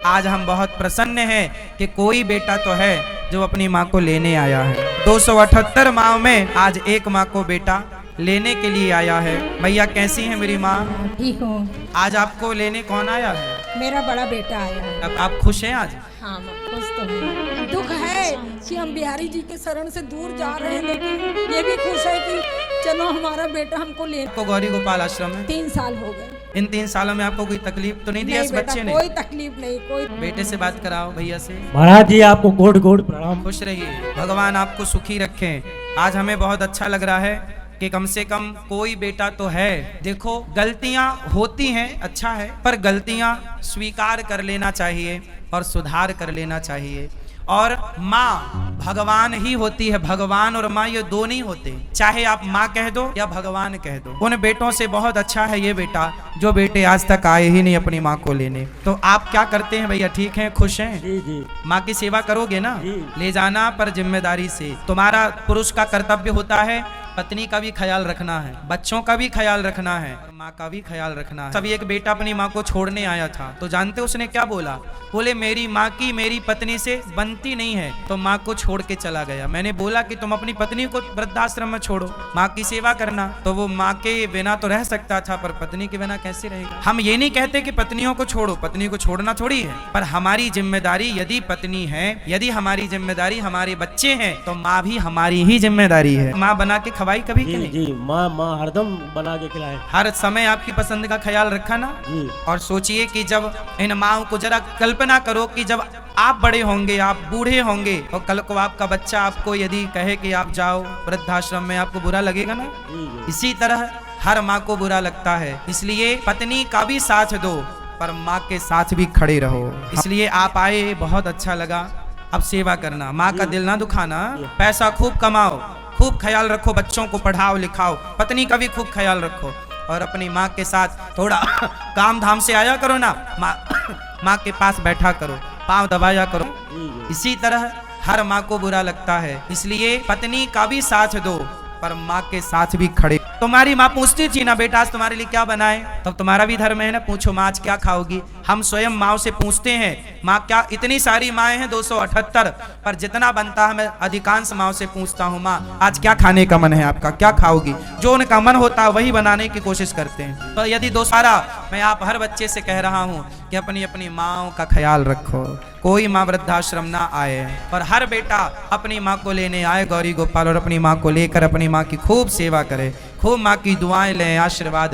आज हम बहुत प्रसन्न हैं कि कोई बेटा तो है जो अपनी माँ को लेने आया है। 278 माँ में आज एक माँ को बेटा लेने के लिए आया है। भैया कैसी है मेरी माँ? ठीक हूँ। आज आपको लेने कौन आया है? मेरा बड़ा बेटा आया है। अब आप खुश हैं आज? हाँ मैं खुश तो हूँ। दुख है कि हम बिहारी जी के शरण से दूर जा रहे हैं, लेकिन ये भी खुश है कि चलो हमारा बेटा हमको ले। आपको गौरी गोपाल आश्रम में 3 साल हो गए। इन 3 सालों में आपको कोई तकलीफ तो नहीं दिया इस बच्चे ने? कोई तकलीफ नहीं। कोई बेटे से बात कराओ भैया से। महाराज जी आपको कोट कोट प्रणाम। खुश रहिए, भगवान आपको सुखी रखें। आज हमें बहुत अच्छा लग रहा है कि कम से कम कोई बेटा तो है। देखो गलतियां होती हैं, अच्छा है, पर गलतियां स्वीकार कर लेना चाहिए और सुधार कर लेना चाहिए। और माँ भगवान ही होती है, भगवान और माँ ये दो नहीं होते। चाहे आप माँ कह दो या भगवान कह दो, उन बेटों से बहुत अच्छा है ये बेटा जो बेटे आज तक आए ही नहीं अपनी माँ को लेने। तो आप क्या करते हैं भैया? ठीक हैं, खुश हैं? जी जी। माँ की सेवा करोगे ना? जी। ले जाना पर जिम्मेदारी से। तुम्हारा पुरुष का कर्तव्य होता है पत्नी का भी ख्याल रखना है, बच्चों का भी ख्याल रखना है और माँ का भी ख्याल रखना है। तभी एक बेटा अपनी माँ को छोड़ने आया था, तो जानते उसने क्या बोला? बोले मेरी माँ की मेरी पत्नी से बनती नहीं है, तो माँ को छोड़ के चला गया। मैंने बोला कि तुम अपनी पत्नी को वृद्धाश्रम में छोड़ो, माँ की सेवा करना। तो वो माँ के बिना तो रह सकता था, पर पत्नी के बिना कैसे रहेगा? हम ये नहीं कहते कि पत्नियों को छोड़ो, पत्नी को छोड़ना थोड़ी है, पर हमारी जिम्मेदारी यदि पत्नी है, यदि हमारी जिम्मेदारी हमारे बच्चे हैं, तो माँ भी हमारी ही जिम्मेदारी है। माँ बना के खवाई कभी जी कि नहीं? जी। माँ हरदम बना के खिलाए। हर समय आपकी पसंद का ख्याल रखा ना। जी। और सोचिए कि जब इन माओ को जरा कल्पना करो कि जब आप बड़े होंगे, आप बूढ़े होंगे, और कल को आपका बच्चा आपको यदि कहे कि आप जाओ वृद्धाश्रम में, आपको बुरा लगेगा ना? जी जी। इसी तरह हर माँ को बुरा लगता है। इसलिए पत्नी का भी साथ दो, पर माँ के साथ भी खड़े रहो। इसलिए आप आए, बहुत अच्छा लगा। अब सेवा करना, माँ का दिल ना दुखाना। पैसा खूब कमाओ, खूब ख्याल रखो, बच्चों को पढ़ाओ लिखाओ, पत्नी का भी खूब ख्याल रखो, और अपनी माँ के साथ थोड़ा काम धाम से आया करो ना। माँ के पास बैठा करो, पाँव दबाया करो। जी जी। इसी तरह हर माँ को बुरा लगता है, इसलिए पत्नी का भी साथ दो, पर माँ के साथ भी खड़े। तुम्हारी माँ पूछती थी ना बेटा आज तुम्हारे लिए क्या बनाए, तब तुम्हारा भी धर्म है ना, पूछो माँ आज क्या खाओगी। हम स्वयं माँ से पूछते हैं, माँ क्या, इतनी सारी माएँ हैं 278, पर जितना बनता है मैं अधिकांश माँ से पूछता हूँ, माँ आज क्या खाने का मन है आपका, क्या खाओगी? जो उनका मन होता है वही बनाने की कोशिश करते हैं। तो यदि दोबारा मैं आप हर बच्चे से कह रहा हूँ कि अपनी अपनी माँओं का ख्याल रखो, कोई माँ वृद्धाश्रम ना आए, और हर बेटा अपनी माँ को लेने आए गौरी गोपाल, और अपनी माँ को लेकर अपनी माँ की खूब सेवा करे, खूब माँ की दुआएं लें, आशीर्वाद